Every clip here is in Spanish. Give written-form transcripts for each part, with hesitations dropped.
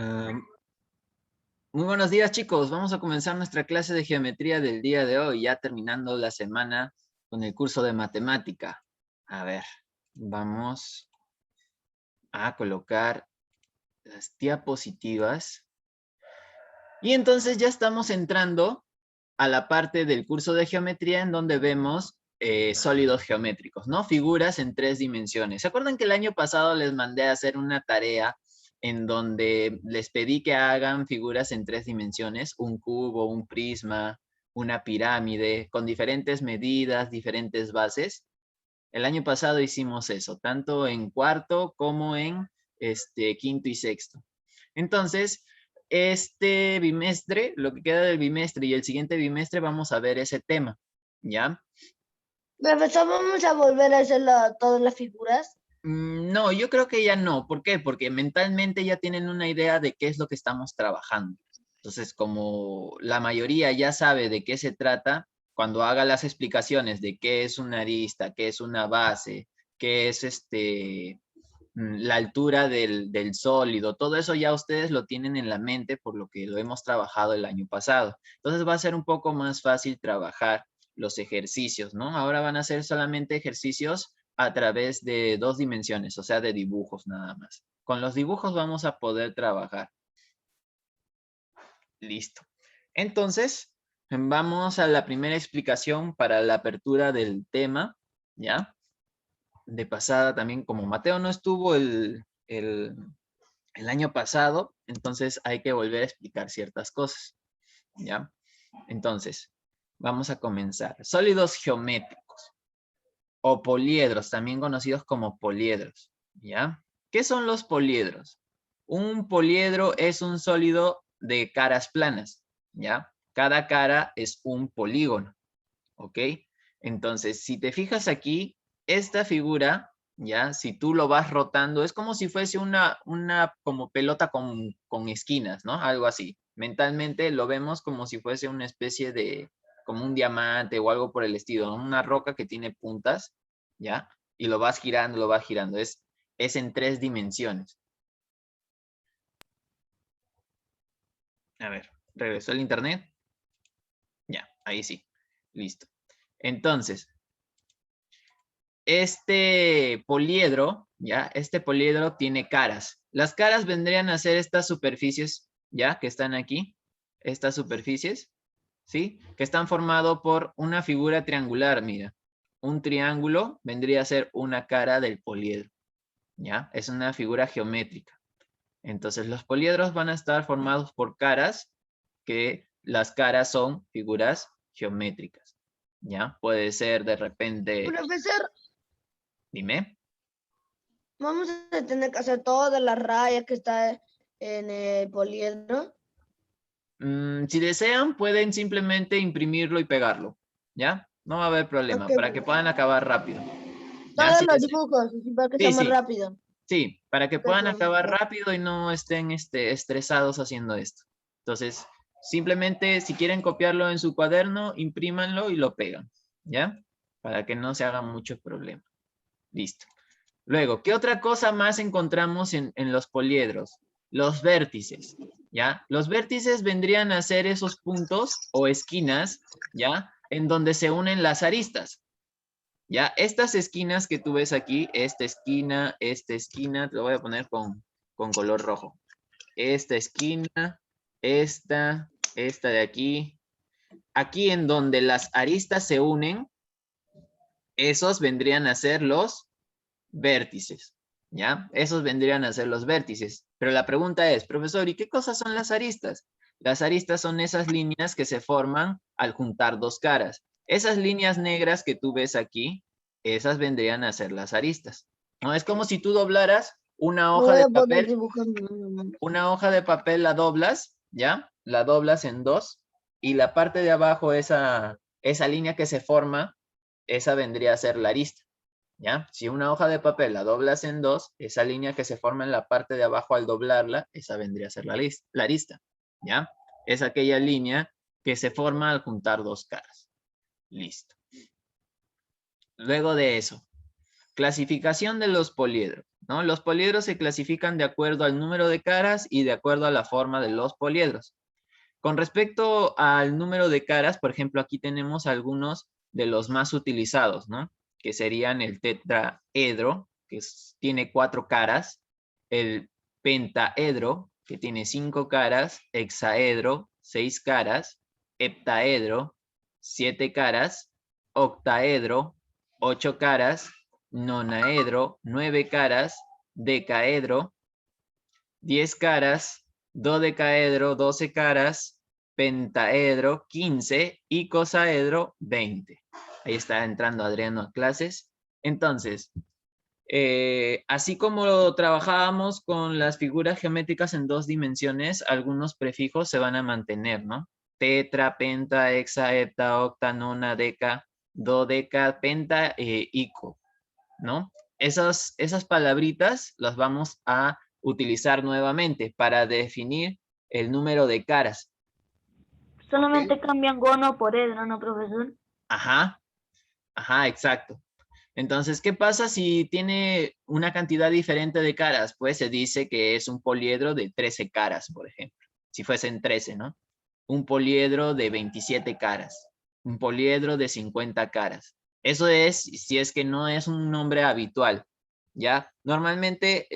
Ah, Muy buenos días, chicos. Vamos a comenzar nuestra clase de geometría del día de hoy, ya terminando la semana con el curso de matemática. A ver, vamos a colocar las diapositivas. Y entonces ya estamos entrando a la parte del curso de geometría en donde vemos sólidos geométricos, ¿no? Figuras en 3 dimensiones. ¿Se acuerdan que el año pasado les mandé a hacer una tarea en donde les pedí que hagan figuras en 3 dimensiones? Un cubo, un prisma, una pirámide, con diferentes medidas, diferentes bases. El año pasado hicimos eso, tanto en cuarto como en quinto y sexto. Entonces, este bimestre, lo que queda del bimestre y el siguiente bimestre, vamos a ver ese tema, ¿ya? Profesor, vamos a volver a hacer todas las figuras. No, yo creo que ya no. ¿Por qué? Porque mentalmente ya tienen una idea de qué es lo que estamos trabajando. Entonces, como la mayoría ya sabe de qué se trata, cuando haga las explicaciones de qué es una arista, qué es una base, qué es la altura del sólido, todo eso ya ustedes lo tienen en la mente por lo que lo hemos trabajado el año pasado. Entonces va a ser un poco más fácil trabajar los ejercicios, ¿no? Ahora van a ser solamente ejercicios a través de 2 dimensiones, o sea, de dibujos nada más. Con los dibujos vamos a poder trabajar. Listo. Entonces, vamos a la primera explicación para la apertura del tema, ¿ya? De pasada también, como Mateo no estuvo el año pasado, entonces hay que volver a explicar ciertas cosas, ¿ya? Entonces, vamos a comenzar. Sólidos geométricos o poliedros, también conocidos como poliedros, ¿ya? ¿Qué son los poliedros? Un poliedro es un sólido de caras planas, ¿ya? Cada cara es un polígono, ¿ok? Entonces, si te fijas aquí, esta figura, ¿ya? Si tú lo vas rotando, es como si fuese una como pelota con esquinas, ¿no? Algo así. Mentalmente lo vemos como si fuese una especie de, como un diamante o algo por el estilo, ¿no? Una roca que tiene puntas, ¿ya? Y lo vas girando, lo vas girando. Es en 3 dimensiones. A ver, ¿regresó el internet? Ya, ahí sí. Listo. Entonces, este poliedro, ¿ya? Este poliedro tiene caras. Las caras vendrían a ser estas superficies, ¿ya? Que están aquí. Estas superficies, ¿sí? Que están formado por una figura triangular, mira. Un triángulo vendría a ser una cara del poliedro, ¿ya? Es una figura geométrica. Entonces, los poliedros van a estar formados por caras, que las caras son figuras geométricas, ¿ya? Puede ser de repente, Profesor, dime. vamos a tener que hacer todas las rayas que está en el poliedro. Si desean, pueden simplemente imprimirlo y pegarlo, ¿ya? No va a haber problema, Ok, para que puedan profesor. acabar rápido, ¿ya? Todos Si los desean. dibujos, así para que sea Sí, más sí, rápido. sí, para que Ok, puedan acabar profesor. rápido y no estén estresados haciendo esto. Entonces, simplemente si quieren copiarlo en su cuaderno, imprímanlo y lo pegan, ¿ya? Para que no se haga mucho problema. Listo. Luego, ¿qué otra cosa más encontramos en los poliedros? Los vértices, ¿ya? Los vértices vendrían a ser esos puntos o esquinas, ¿ya? En donde se unen las aristas, ¿ya? Estas esquinas que tú ves aquí, esta esquina, te lo voy a poner con color rojo. Esta esquina, esta de aquí. Aquí en donde las aristas se unen, esos vendrían a ser los vértices, ¿ya? Esos vendrían a ser los vértices. Pero la pregunta es, profesor, ¿y qué cosas son las aristas? Las aristas son esas líneas que se forman al juntar dos caras. Esas líneas negras que tú ves aquí, esas vendrían a ser las aristas, ¿no? Es como si tú doblaras No voy a poder dibujar. una hoja de papel la doblas, ¿ya? La doblas en dos y la parte de abajo, esa línea que se forma, esa vendría a ser la arista. ¿Ya? Si una hoja de papel la doblas en dos, esa línea que se forma en la parte de abajo al doblarla, esa vendría a ser la arista, ¿ya? Es aquella línea que se forma al juntar dos caras. Listo. Luego de eso, clasificación de los poliedros. ¿no? Los poliedros se clasifican de acuerdo al número de caras y de acuerdo a la forma de los poliedros. Con respecto al número de caras, por ejemplo, aquí tenemos algunos de los más utilizados, ¿no? Que serían el tetraedro, que tiene 4 caras, el pentaedro, que tiene 5 caras, hexaedro, 6 caras, heptaedro, 7 caras, octaedro, 8 caras, nonaedro, 9 caras, decaedro, 10 caras, dodecaedro, 12 caras, pentaedro, 15 y cosaedro, 20. Ahí está entrando Adriano a clases. Entonces, así como trabajábamos con las figuras geométricas en 2 dimensiones, algunos prefijos se van a mantener, ¿no? Tetra, penta, hexa, hepta, octa, nona, deca, dodeca, penta, ico, ¿no? Esas palabritas las vamos a utilizar nuevamente para definir el número de caras. Solamente cambian gono por edro, ¿no, profesor? Ajá, ajá, exacto. Entonces, ¿qué pasa si tiene una cantidad diferente de caras? Pues se dice que es un poliedro de 13 caras, por ejemplo. Si fuesen 13, ¿no? Un poliedro de 27 caras. Un poliedro de 50 caras. Eso es si es que no es un nombre habitual, ¿ya? Normalmente,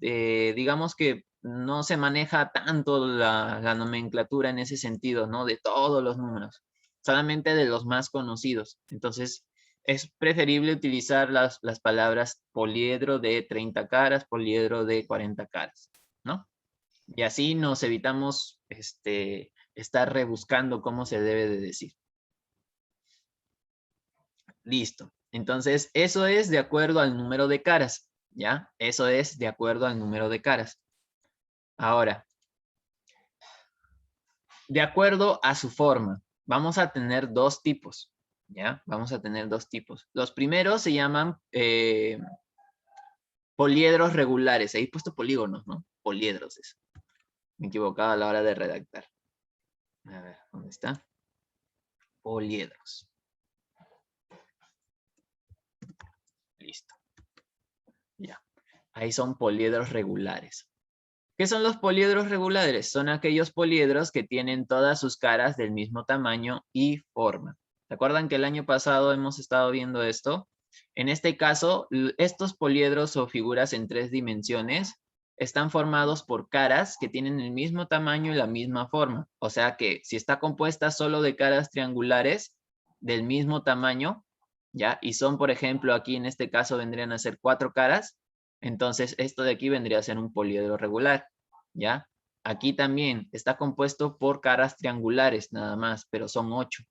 digamos que no se maneja tanto la nomenclatura en ese sentido, ¿no? De todos los números, solamente de los más conocidos. Entonces, es preferible utilizar las palabras poliedro de 30 caras, poliedro de 40 caras, ¿no? Y así nos evitamos estar rebuscando cómo se debe de decir. Listo. Entonces, eso es de acuerdo al número de caras, ¿ya? Eso es de acuerdo al número de caras. Ahora, de acuerdo a su forma, vamos a tener 2 tipos, ¿ya? Vamos a tener 2 tipos. Los primeros se llaman poliedros regulares. Ahí he puesto polígonos, ¿no? Poliedros, eso. Me he equivocado a la hora de redactar. A ver, ¿dónde está? Poliedros. Listo. Ya. Ahí son poliedros regulares. ¿Qué son los poliedros regulares? Son aquellos poliedros que tienen todas sus caras del mismo tamaño y forma. ¿Se acuerdan que el año pasado hemos estado viendo esto? En este caso, estos poliedros o figuras en 3 dimensiones están formados por caras que tienen el mismo tamaño y la misma forma. O sea que si está compuesta solo de caras triangulares del mismo tamaño, ¿ya? Y son, por ejemplo, aquí en este caso vendrían a ser 4 caras, entonces esto de aquí vendría a ser un poliedro regular, ¿ya? Aquí también está compuesto por caras triangulares nada más, pero son 8.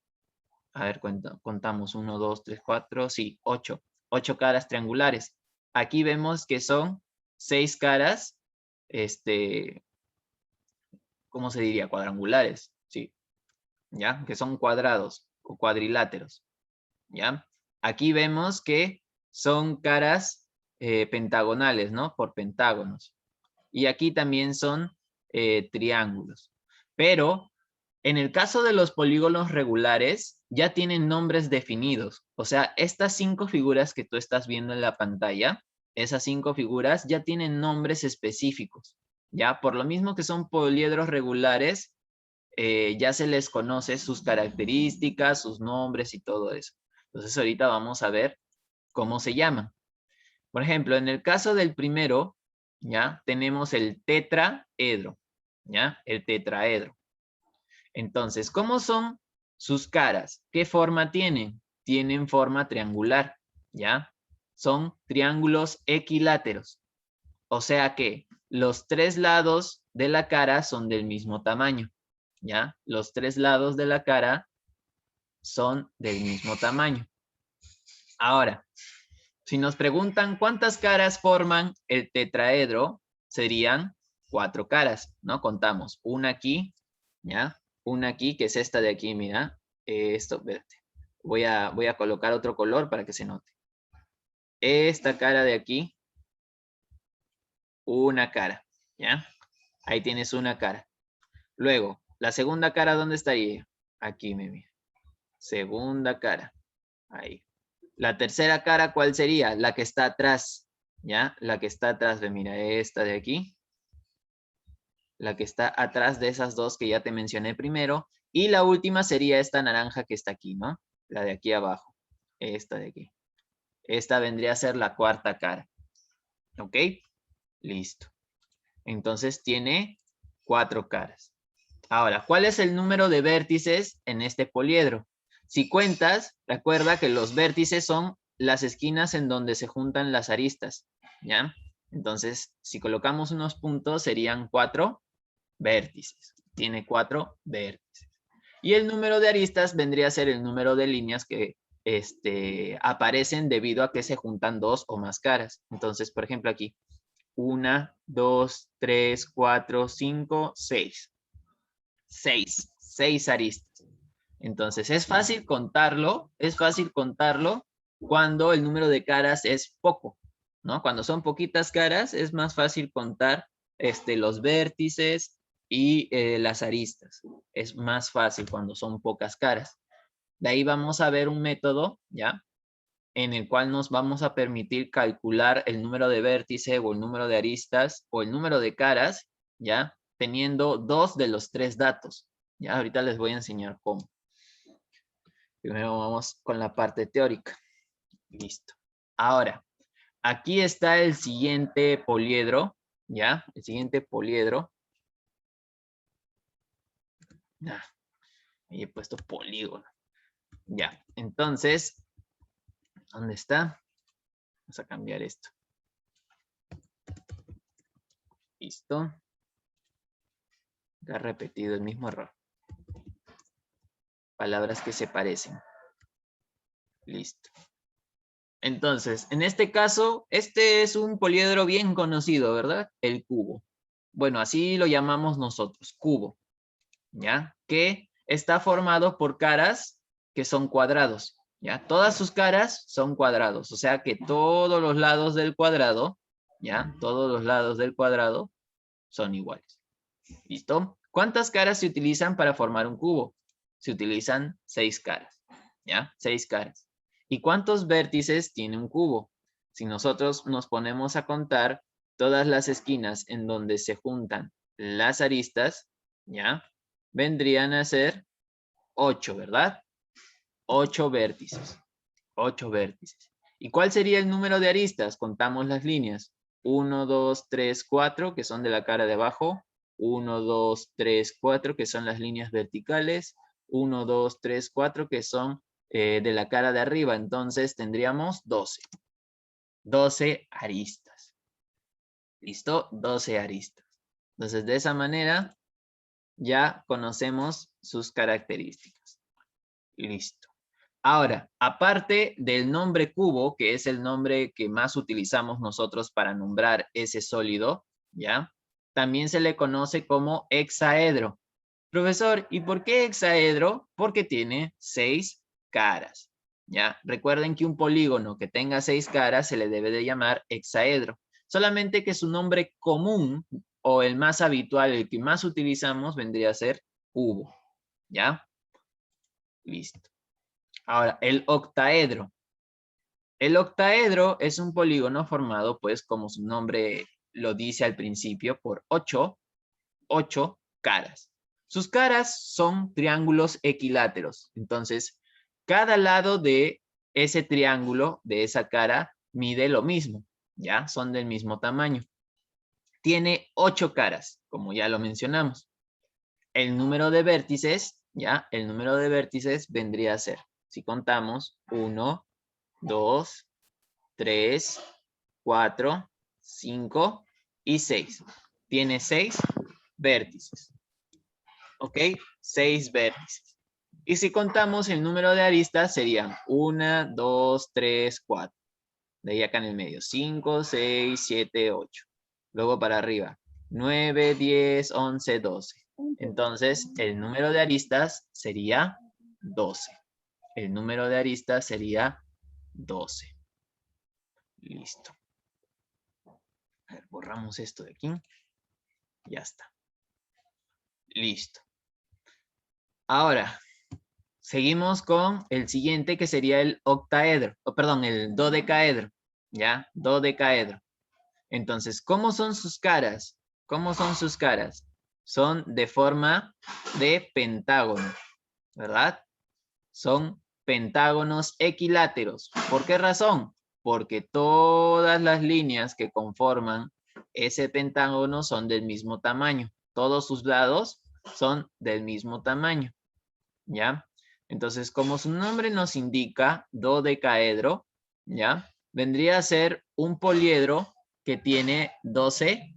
A ver, contamos 1, 2, 3, 4, sí, 8. 8 caras triangulares. Aquí vemos que son 6 caras, ¿cómo se diría? Cuadrangulares, sí, ¿ya? Que son cuadrados o cuadriláteros, ¿ya? Aquí vemos que son caras pentagonales, ¿no? Por pentágonos. Y aquí también son triángulos. Pero en el caso de los polígonos regulares, ya tienen nombres definidos. O sea, estas 5 figuras que tú estás viendo en la pantalla, esas 5 figuras ya tienen nombres específicos. Ya, por lo mismo que son poliedros regulares, ya se les conoce sus características, sus nombres y todo eso. Entonces ahorita vamos a ver cómo se llaman. Por ejemplo, en el caso del primero, ¿ya? Tenemos el tetraedro, ¿ya? El tetraedro. Entonces, ¿cómo son sus caras? ¿Qué forma tienen? Tienen forma triangular, ¿ya? Son triángulos equiláteros. O sea que los 3 lados de la cara son del mismo tamaño, ¿ya? Los 3 lados de la cara son del mismo tamaño. Ahora, si nos preguntan cuántas caras forman el tetraedro, serían 4 caras, ¿no? Contamos una aquí, ¿ya? Una aquí, que es esta de aquí, mira. Esto, espérate. Voy a colocar otro color para que se note. Esta cara de aquí, una cara, ¿ya? Ahí tienes una cara. Luego, la segunda cara, ¿dónde estaría? Aquí, me mira. Segunda cara. Ahí. La tercera cara, ¿cuál sería? La que está atrás. ¿ya? La que está atrás de, mira, esta de aquí. La que está atrás de esas dos que ya te mencioné primero. Y la última sería esta naranja que está aquí, ¿no? La de aquí abajo. Esta de aquí. Esta vendría a ser la cuarta cara. ¿Ok? Listo. Entonces tiene 4 caras. Ahora, ¿cuál es el número de vértices en este poliedro? Si cuentas, recuerda que los vértices son las esquinas en donde se juntan las aristas, ¿ya? Entonces, si colocamos unos puntos, serían 4 vértices. Tiene 4 vértices. Y el número de aristas vendría a ser el número de líneas que aparecen debido a que se juntan 2 o más caras. Entonces, por ejemplo, aquí, 1, 2, 3, 4, 5, 6. 6 aristas. Entonces, es fácil contarlo cuando el número de caras es poco, ¿no? Cuando son poquitas caras, es más fácil contar los vértices y las aristas. Es más fácil cuando son pocas caras. De ahí vamos a ver un método, ¿ya? En el cual nos vamos a permitir calcular el número de vértices o el número de aristas o el número de caras, ¿ya? Teniendo 2 de los 3 datos. Ya, ahorita les voy a enseñar cómo. Primero vamos con la parte teórica. Listo. Ahora, aquí está el siguiente poliedro, ¿ya? El siguiente poliedro. Ahí he puesto polígono. Ya, entonces, ¿dónde está? Vamos a cambiar esto. Listo. Ha repetido el mismo error. Palabras que se parecen. Listo. Entonces, en este caso, este es un poliedro bien conocido, ¿verdad? El cubo. Bueno, así lo llamamos nosotros, cubo. ¿Ya? Que está formado por caras que son cuadrados. ¿Ya? Todas sus caras son cuadrados. O sea que todos los lados del cuadrado, ¿ya? Todos los lados del cuadrado son iguales. ¿Listo? ¿Cuántas caras se utilizan para formar un cubo? Se utilizan 6 caras. ¿Ya? 6 caras. ¿Y cuántos vértices tiene un cubo? Si nosotros nos ponemos a contar todas las esquinas en donde se juntan las aristas, ¿ya? Vendrían a ser 8, ¿verdad? 8 vértices. 8 vértices. ¿Y cuál sería el número de aristas? Contamos las líneas. 1, 2, 3, 4, que son de la cara de abajo. 1, 2, 3, 4, que son las líneas verticales. 1, 2, 3, 4, que son de la cara de arriba. Entonces tendríamos 12. 12 aristas. ¿Listo? 12 aristas. Entonces, de esa manera, ya conocemos sus características. Listo. Ahora, aparte del nombre cubo, que es el nombre que más utilizamos nosotros para nombrar ese sólido, ¿ya? También se le conoce como hexaedro. Profesor, ¿y por qué hexaedro? Porque tiene 6 caras, ¿ya? Recuerden que un polígono que tenga 6 caras se le debe de llamar hexaedro. Solamente que su nombre común o el más habitual, el que más utilizamos, vendría a ser cubo, ¿ya? Listo. Ahora, el octaedro. El octaedro es un polígono formado, pues, como su nombre lo dice al principio, por 8 caras. Sus caras son triángulos equiláteros. Entonces, cada lado de ese triángulo, de esa cara, mide lo mismo, ¿ya? Son del mismo tamaño. Tiene 8 caras, como ya lo mencionamos. El número de vértices, ¿ya? El número de vértices vendría a ser, si contamos, 1, 2, 3, 4, 5 y 6. Tiene 6 vértices. ¿Ok? 6 vértices. Y si contamos el número de aristas serían 1, 2, 3, 4. De ahí acá en el medio. 5, 6, 7, 8. Luego para arriba. 9, 10, 11, 12. Entonces, el número de aristas sería 12. El número de aristas sería 12. Listo. A ver, borramos esto de aquí. Ya está. Listo. Ahora, seguimos con el siguiente que sería el octaedro, perdón, el dodecaedro, ¿ya? Dodecaedro. Entonces, ¿cómo son sus caras? ¿Cómo son sus caras? Son de forma de pentágono, ¿verdad? Son pentágonos equiláteros. ¿Por qué razón? Porque todas las líneas que conforman ese pentágono son del mismo tamaño. Todos sus lados son del mismo tamaño, ¿ya? Entonces, como su nombre nos indica, dodecaedro, ¿ya? Vendría a ser un poliedro que tiene 12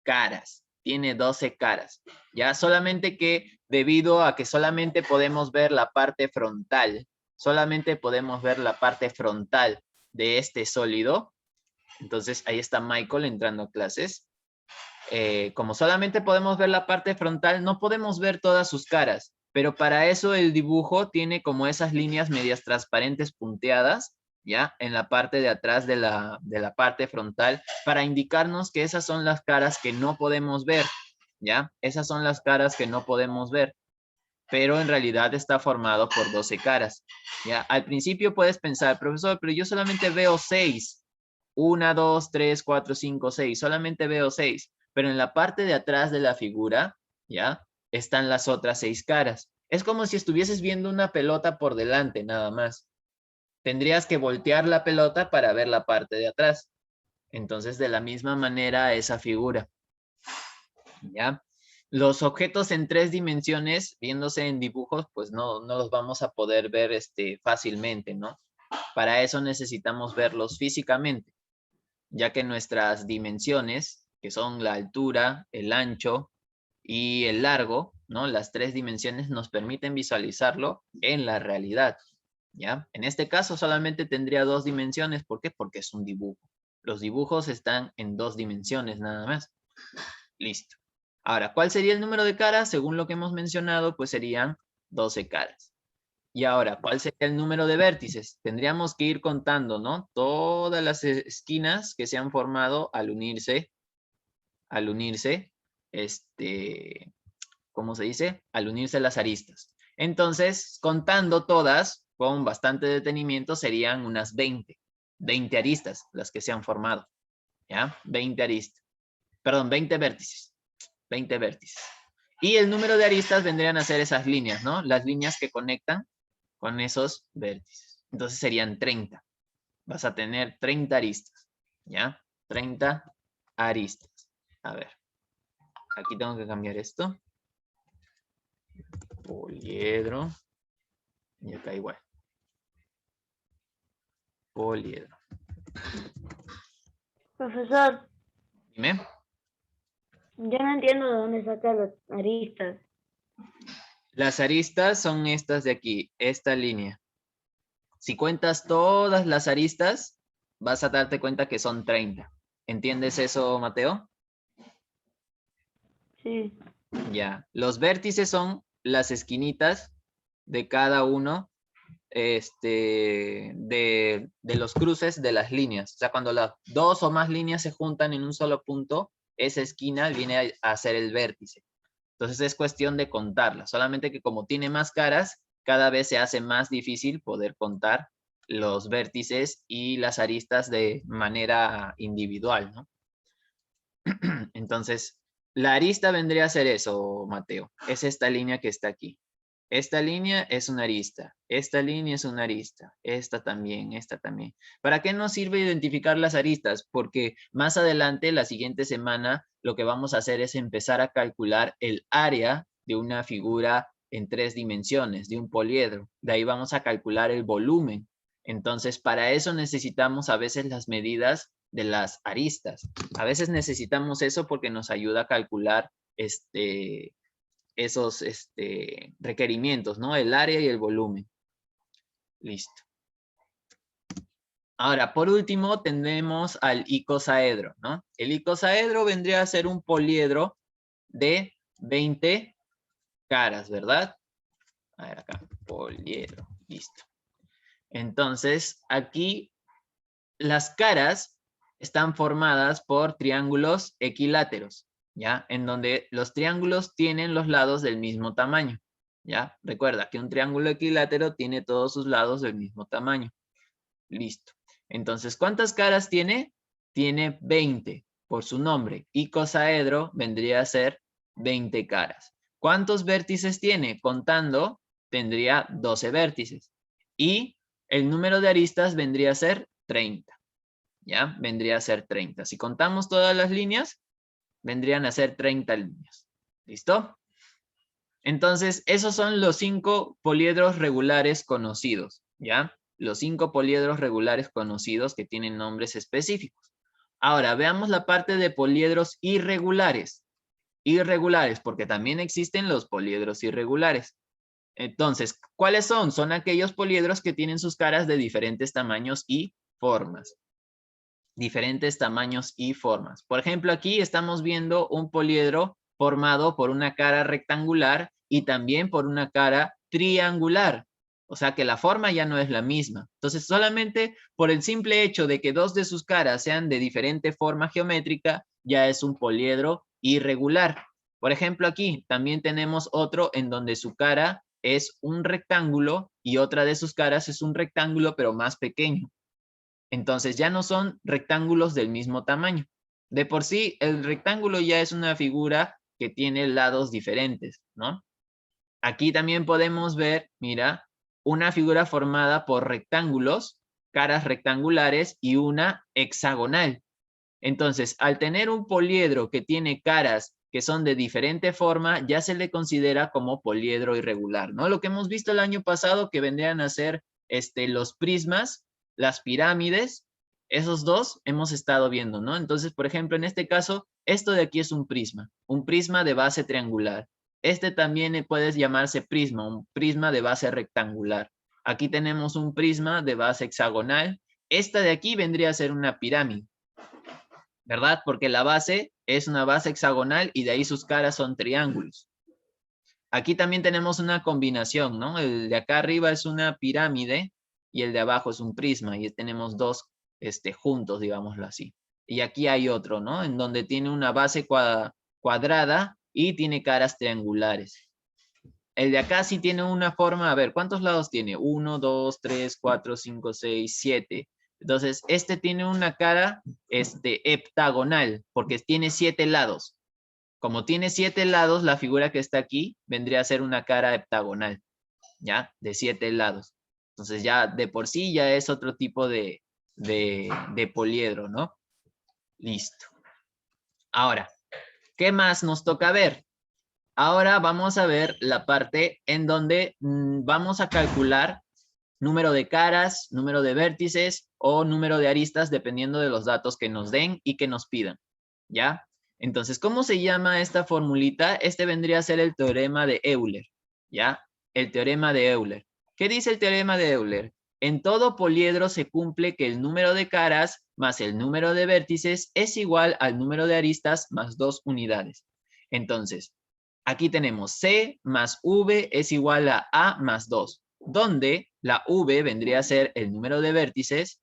caras. Tiene 12 caras, ¿ya? Solamente que debido a que solamente podemos ver la parte frontal, solamente podemos ver la parte frontal de este sólido. Entonces, ahí está Michael entrando a clases. Como solamente podemos ver la parte frontal, no podemos ver todas sus caras, pero para eso el dibujo tiene como esas líneas medias transparentes punteadas, ¿ya? En la parte de atrás de la parte frontal, para indicarnos que esas son las caras que no podemos ver, ¿ya? Esas son las caras que no podemos ver, pero en realidad está formado por 12 caras, ¿ya? Al principio puedes pensar, profesor, pero yo solamente veo 6. 1, 2, 3, 4, 5, 6. Solamente veo 6. Pero en la parte de atrás de la figura, ¿ya? Están las otras 6 caras. Es como si estuvieses viendo una pelota por delante, nada más. Tendrías que voltear la pelota para ver la parte de atrás. Entonces, de la misma manera, esa figura, ¿ya? Los objetos en 3 dimensiones, viéndose en dibujos, pues no los vamos a poder ver fácilmente, ¿no? Para eso necesitamos verlos físicamente, ya que nuestras dimensiones, que son la altura, el ancho y el largo, ¿no? Las 3 dimensiones nos permiten visualizarlo en la realidad, ¿ya? En este caso solamente tendría 2 dimensiones. ¿Por qué? Porque es un dibujo. Los dibujos están en 2 dimensiones nada más. Listo. Ahora, ¿cuál sería el número de caras? Según lo que hemos mencionado, pues serían 12 caras. Y ahora, ¿cuál sería el número de vértices? Tendríamos que ir contando, ¿no? Todas las esquinas que se han formado al unirse, ¿cómo se dice? Al unirse las aristas. Entonces, contando todas, con bastante detenimiento, serían unas 20 aristas las que se han formado, ¿ya? 20 aristas. Perdón, 20 vértices. 20 vértices. Y el número de aristas vendrían a ser esas líneas, ¿no? Las líneas que conectan con esos vértices. Entonces serían 30. Vas a tener 30 aristas, ¿ya? 30 aristas. A ver. Aquí tengo que cambiar esto. Poliedro. Y acá igual. Poliedro. Profesor, Dime. yo no entiendo de dónde saca las aristas. Las aristas son estas de aquí, esta línea. Si cuentas todas las aristas, vas a darte cuenta que son 30. ¿Entiendes eso, Mateo? Sí. Ya. Los vértices son las esquinitas de cada uno de los cruces de las líneas. O sea, cuando las 2 o más líneas se juntan en un solo punto, esa esquina viene a ser el vértice. Entonces es cuestión de contarla. Solamente que como tiene más caras, cada vez se hace más difícil poder contar los vértices y las aristas de manera individual, ¿no? Entonces, la arista vendría a ser eso, Mateo. Es esta línea que está aquí. Esta línea es una arista. Esta línea es una arista. Esta también, esta también. ¿Para qué nos sirve identificar las aristas? Porque más adelante, la siguiente semana, lo que vamos a hacer es empezar a calcular el área de una figura en 3 dimensiones, de un poliedro. De ahí vamos a calcular el volumen. Entonces, para eso necesitamos a veces las medidas de las aristas. A veces necesitamos eso porque nos ayuda a calcular esos requerimientos, ¿no? El área y el volumen. Listo. Ahora, por último, tendremos al icosaedro, ¿no? El icosaedro vendría a ser un poliedro de 20 caras, ¿verdad? A ver acá, poliedro, listo. Entonces, aquí las caras están formadas por triángulos equiláteros, ¿ya? En donde los triángulos tienen los lados del mismo tamaño, ¿ya? Recuerda que un triángulo equilátero tiene todos sus lados del mismo tamaño. Listo. Entonces, ¿cuántas caras tiene? tiene 20 por su nombre. Icosaedro vendría a ser 20 caras. ¿Cuántos vértices tiene? Contando, tendría 12 vértices. Y el número de aristas vendría a ser 30. ¿Ya? Vendría a ser 30. Si contamos todas las líneas, vendrían a ser 30 líneas. ¿Listo? Entonces, esos son los 5 poliedros regulares conocidos, ¿ya? Los 5 poliedros regulares conocidos que tienen nombres específicos. Ahora, veamos la parte de poliedros irregulares. Irregulares, porque también existen los poliedros irregulares. Entonces, ¿cuáles son? Son aquellos poliedros que tienen sus caras de diferentes tamaños y formas. Diferentes tamaños y formas. Por ejemplo, aquí estamos viendo un poliedro formado por una cara rectangular y también por una cara triangular. O sea que la forma ya no es la misma. Entonces, solamente por el simple hecho de que dos de sus caras sean de diferente forma geométrica, ya es un poliedro irregular. Por ejemplo, aquí también tenemos otro en donde su cara es un rectángulo y otra de sus caras es un rectángulo pero más pequeño. Entonces ya no son rectángulos del mismo tamaño. De por sí, el rectángulo ya es una figura que tiene lados diferentes, ¿no? Aquí también podemos ver, mira, una figura formada por rectángulos, caras rectangulares y una hexagonal. Entonces, al tener un poliedro que tiene caras que son de diferente forma, ya se le considera como poliedro irregular, ¿no? Lo que hemos visto el año pasado que vendrían a ser los prismas, las pirámides, esos dos hemos estado viendo, ¿no? Entonces, por ejemplo, en este caso, esto de aquí es un prisma de base triangular. Este también puede llamarse prisma, un prisma de base rectangular. Aquí tenemos un prisma de base hexagonal. Esta de aquí vendría a ser una pirámide, ¿verdad? Porque la base es una base hexagonal y de ahí sus caras son triángulos. Aquí también tenemos una combinación, ¿no? El de acá arriba es una pirámide y el de abajo es un prisma y tenemos dos juntos, digámoslo así. Y aquí hay otro, ¿no? En donde tiene una base cuadrada y tiene caras triangulares. El de acá sí tiene una forma, a ver, ¿cuántos lados tiene? 1, 2, 3, 4, 5, 6, 7. Entonces, este tiene una cara heptagonal, porque tiene 7 lados. Como tiene 7 lados, la figura que está aquí vendría a ser una cara heptagonal, ¿ya? De 7 lados. Entonces ya de por sí ya es otro tipo de poliedro, ¿no? Listo. Ahora, ¿qué más nos toca ver? Ahora vamos a ver la parte en donde vamos a calcular número de caras, número de vértices o número de aristas, dependiendo de los datos que nos den y que nos pidan, ¿ya? Entonces, ¿cómo se llama esta formulita? Este vendría a ser el teorema de Euler, ¿ya? El teorema de Euler. ¿Qué dice el teorema de Euler? En todo poliedro se cumple que el número de caras más el número de vértices es igual al número de aristas más 2 unidades. Entonces, aquí tenemos C más V es igual a A más 2, donde la V vendría a ser el número de vértices,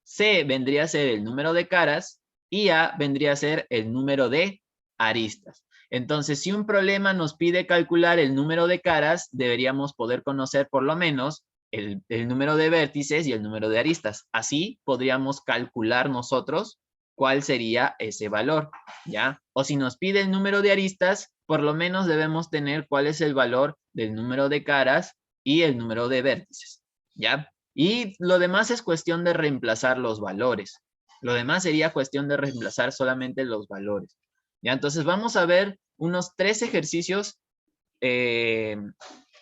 C vendría a ser el número de caras y A vendría a ser el número de aristas. Entonces, si un problema nos pide calcular el número de caras, deberíamos poder conocer por lo menos el número de vértices y el número de aristas. Así podríamos calcular nosotros cuál sería ese valor, ¿ya? O si nos pide el número de aristas, por lo menos debemos tener cuál es el valor del número de caras y el número de vértices, ¿ya? Y lo demás es cuestión de reemplazar los valores. Lo demás sería cuestión de reemplazar solamente los valores, ¿ya? Entonces vamos a ver unos 3 ejercicios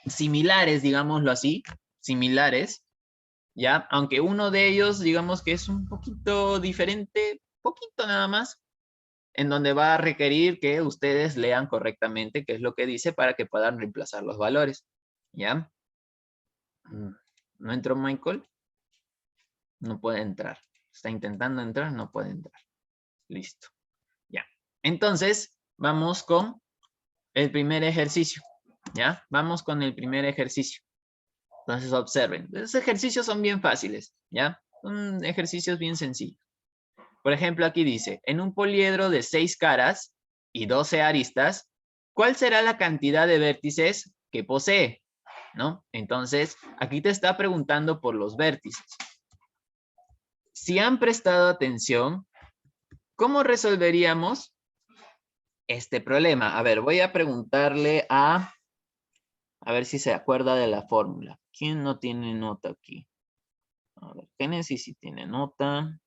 similares, digámoslo así, similares, ¿ya? Aunque uno de ellos, digamos que es un poquito diferente, poquito nada más, en donde va a requerir que ustedes lean correctamente qué es lo que dice para que puedan reemplazar los valores, ¿ya? ¿No entró Michael? No puede entrar. Está intentando entrar, no puede entrar. Listo. Ya. Entonces, vamos con el primer ejercicio, ¿ya? Vamos con el primer ejercicio. Entonces, observen. Los ejercicios son bien fáciles, ¿ya? Son ejercicios bien sencillos. Por ejemplo, aquí dice, en un poliedro de 6 caras y 12 aristas, ¿cuál será la cantidad de vértices que posee? ¿No? Entonces, aquí te está preguntando por los vértices. Si han prestado atención, ¿cómo resolveríamos este problema? A ver, voy a preguntarle a ver si se acuerda de la fórmula. ¿Quién no tiene nota aquí? A ver, Génesis sí tiene nota.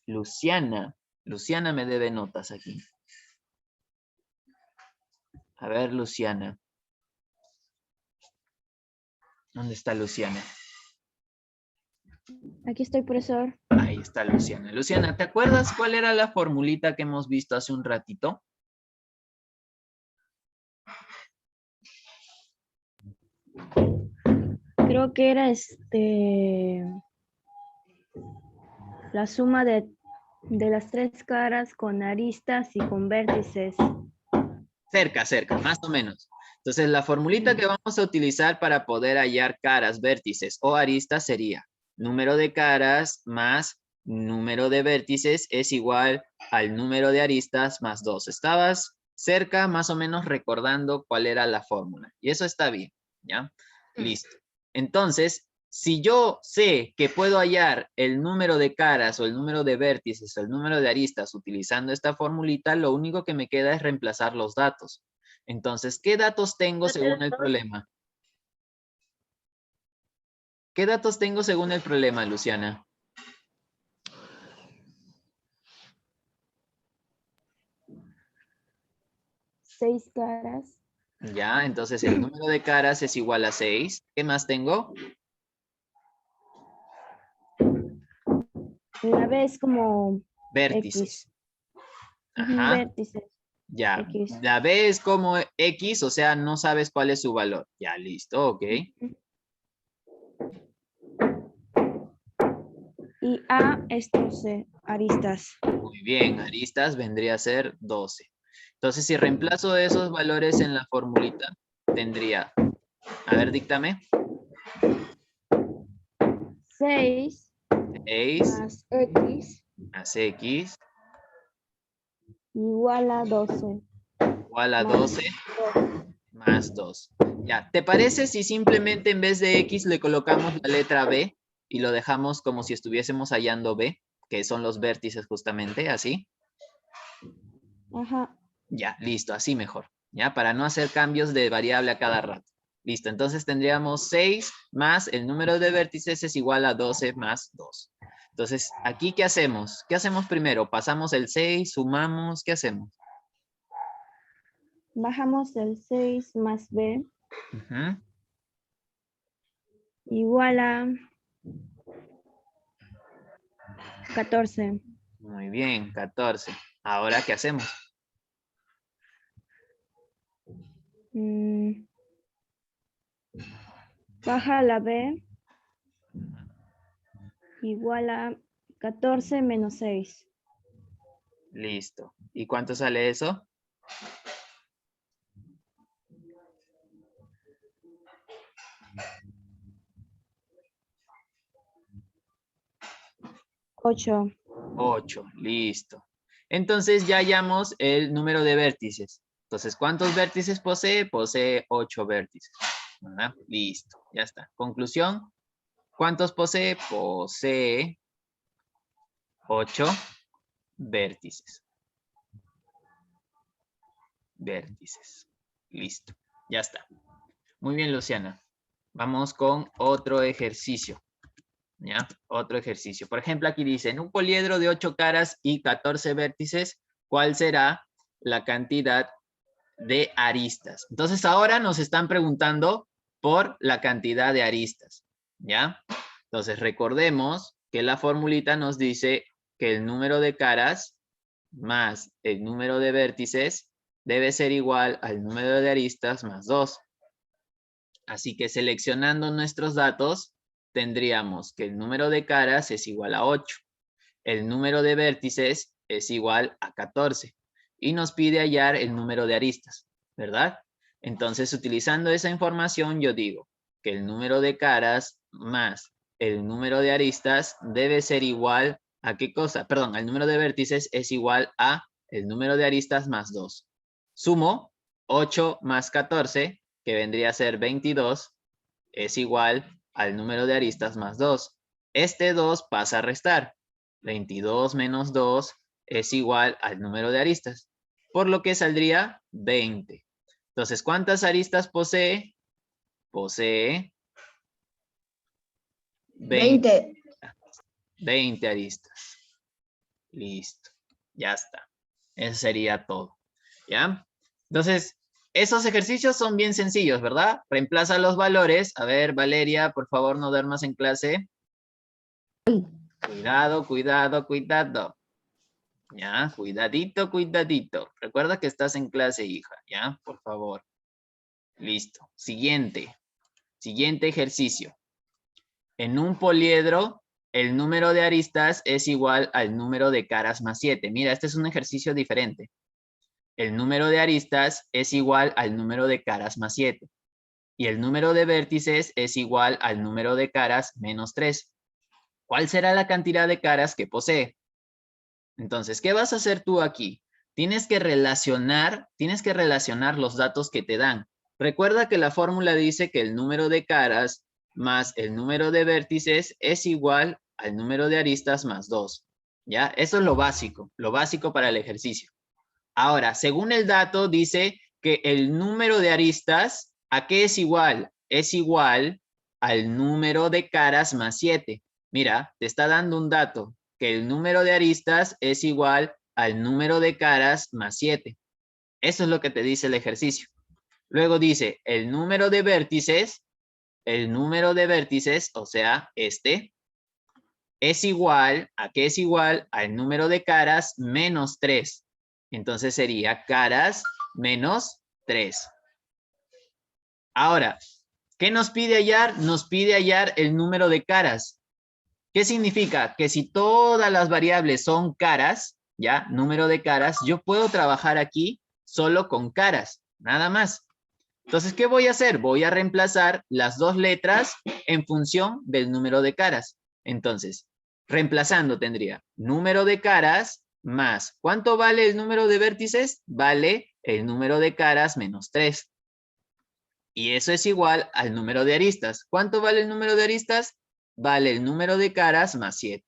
Luciana. Luciana me debe notas aquí. A ver, Luciana. ¿Dónde está Luciana? Aquí estoy, profesor. Ahí está Luciana. Luciana, ¿te acuerdas cuál era la formulita que hemos visto hace un ratito? Creo que era la suma de las tres caras con aristas y con vértices. Cerca, más o menos. Entonces, la formulita que vamos a utilizar para poder hallar caras, vértices o aristas sería número de caras más número de vértices es igual al número de aristas más 2. Estabas cerca, más o menos recordando cuál era la fórmula. Y eso está bien, ¿ya? Listo. Entonces, si yo sé que puedo hallar el número de caras o el número de vértices o el número de aristas utilizando esta formulita, lo único que me queda es reemplazar los datos. Entonces, ¿qué datos tengo según el problema? ¿Qué datos tengo según el problema, Luciana? Seis caras. Ya, entonces el número de caras es igual a 6. ¿Qué más tengo? La B es como Vértices. X. Ujú, Ajá. vértices. Ya, X. la B es como X, o sea, no sabes cuál es su valor. Ya, listo, ok. Y A es 12 aristas. Muy bien, aristas vendría a ser 12. Entonces, si reemplazo esos valores en la formulita, tendría, a ver, díctame. 6 6 más X más X igual a 12. igual a Más 12 más 2. Ya, ¿te parece si simplemente en vez de X le colocamos la letra B y lo dejamos como si estuviésemos hallando B, que son los vértices justamente, así? Ajá. Ya, listo, así mejor. Ya, para no hacer cambios de variable a cada rato. Listo, entonces tendríamos 6 más el número de vértices es igual a 12 más 2. Entonces, ¿aquí qué hacemos? ¿Qué hacemos primero? ¿Pasamos el 6? ¿Sumamos? ¿Qué hacemos? Bajamos el 6 más B Ujú. igual a 14. Muy bien, 14. ¿Ahora qué hacemos? Baja la B igual a 14 menos 6. Listo. ¿Y cuánto sale eso? 8. 8. Listo. Entonces ya hallamos el número de vértices. Entonces, ¿cuántos vértices posee? Posee 8 vértices. ¿Verdad? Listo. Ya está. Conclusión. ¿Cuántos posee? Posee 8 vértices. Vértices. Listo. Ya está. Muy bien, Luciana. Vamos con otro ejercicio. ¿Ya? Otro ejercicio. Por ejemplo, aquí dice, en un poliedro de 8 caras y 14 vértices, ¿cuál será la cantidad de aristas? Entonces, ahora nos están preguntando por la cantidad de aristas. ¿Ya? Entonces, recordemos que la formulita nos dice que el número de caras más el número de vértices debe ser igual al número de aristas más 2. Así que seleccionando nuestros datos, tendríamos que el número de caras es igual a 8. El número de vértices es igual a 14. Y nos pide hallar el número de aristas, ¿verdad? Entonces, utilizando esa información, yo digo que el número de caras más el número de aristas debe ser igual a ¿qué cosa? Perdón, el número de vértices es igual a el número de aristas más 2. Sumo 8 más 14, que vendría a ser 22, es igual al número de aristas más 2. Este 2 pasa a restar. 22 menos 2 es igual al número de aristas, por lo que saldría 20. Entonces, ¿cuántas aristas posee? Posee 20. 20 aristas. Listo. Ya está. Eso sería todo. ¿Ya? Entonces, esos ejercicios son bien sencillos, ¿verdad? Reemplaza los valores. A ver, Valeria, por favor, no duermas en clase. Cuidado, cuidado, cuidado. Ya, cuidadito, cuidadito. Recuerda que estás en clase, hija. Ya, por favor. Listo. Siguiente. Siguiente ejercicio. En un poliedro, el número de aristas es igual al número de caras más 7. Mira, este es un ejercicio diferente. El número de aristas es igual al número de caras más 7. Y el número de vértices es igual al número de caras menos 3. ¿Cuál será la cantidad de caras que posee? Entonces, ¿qué vas a hacer tú aquí? Tienes que relacionar los datos que te dan. Recuerda que la fórmula dice que el número de caras más el número de vértices es igual al número de aristas más 2. ¿Ya? Eso es lo básico para el ejercicio. Ahora, según el dato, dice que el número de aristas, ¿a qué es igual? Es igual al número de caras más 7. Mira, te está dando un dato, que el número de aristas es igual al número de caras más 7. Eso es lo que te dice el ejercicio. Luego dice, el número de vértices, o sea, este, es igual, ¿a qué es igual? Al número de caras menos 3. Entonces sería caras menos 3. Ahora, ¿qué nos pide hallar? Nos pide hallar el número de caras. ¿Qué significa? Que si todas las variables son caras, ¿ya? Número de caras, yo puedo trabajar aquí solo con caras, nada más. Entonces, ¿qué voy a hacer? Voy a reemplazar las dos letras en función del número de caras. Entonces, reemplazando tendría número de caras más, ¿cuánto vale el número de vértices? Vale el número de caras menos 3. Y eso es igual al número de aristas. ¿Cuánto vale el número de aristas? Vale el número de caras más 7.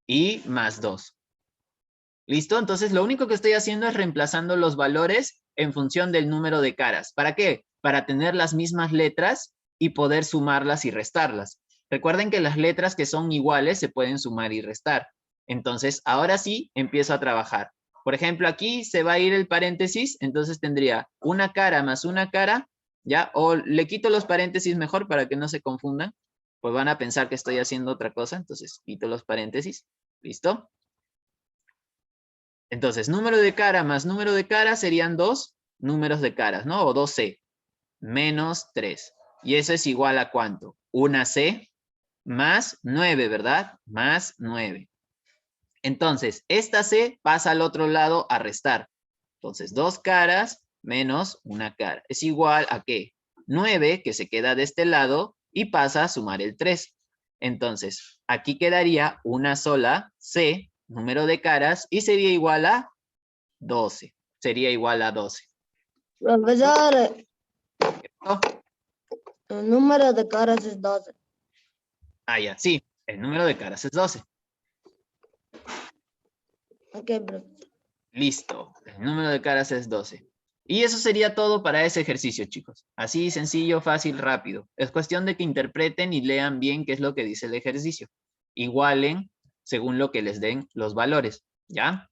Y más 2. ¿Listo? Entonces, lo único que estoy haciendo es reemplazando los valores en función del número de caras. ¿Para qué? Para tener las mismas letras y poder sumarlas y restarlas. Recuerden que las letras que son iguales se pueden sumar y restar. Entonces, ahora sí, empiezo a trabajar. Por ejemplo, aquí se va a ir el paréntesis, entonces tendría una cara más una cara, ¿ya? O le quito los paréntesis mejor para que no se confundan, pues van a pensar que estoy haciendo otra cosa, entonces quito los paréntesis. ¿Listo? Entonces, número de cara más número de cara serían 2 números de caras, ¿no? O 2C menos 3. ¿Y eso es igual a cuánto? Una C más 9, ¿verdad? Más 9. Entonces, esta C pasa al otro lado a restar. Entonces, 2 caras menos una cara. ¿Es igual a qué? 9, que se queda de este lado, y pasa a sumar el 3. Entonces, aquí quedaría una sola C, número de caras, y sería igual a 12. Sería igual a 12. Profesor, ¿No? el número de caras es 12. Ah, ya, sí. El número de caras es 12. Ok, profesor. Listo. El número de caras es 12. Y eso sería todo para ese ejercicio, chicos. Así, sencillo, fácil, rápido. Es cuestión de que interpreten y lean bien qué es lo que dice el ejercicio. Igualen según lo que les den los valores, ¿ya?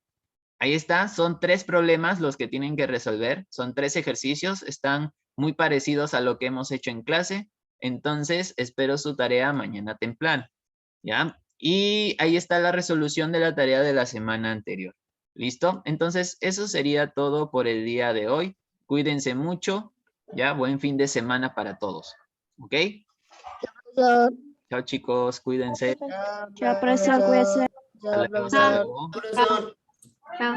Ahí está, son 3 problemas los que tienen que resolver. Son 3 ejercicios, están muy parecidos a lo que hemos hecho en clase. Entonces, espero su tarea mañana temprano, ¿ya? Y ahí está la resolución de la tarea de la semana anterior. ¿Listo? Entonces, eso sería todo por el día de hoy. Cuídense mucho, ¿ya? Buen fin de semana para todos, ¿ok? Profesor. Chao, chicos, cuídense. Chao, profesor, cuídese. Hasta luego. Profesor. Chao.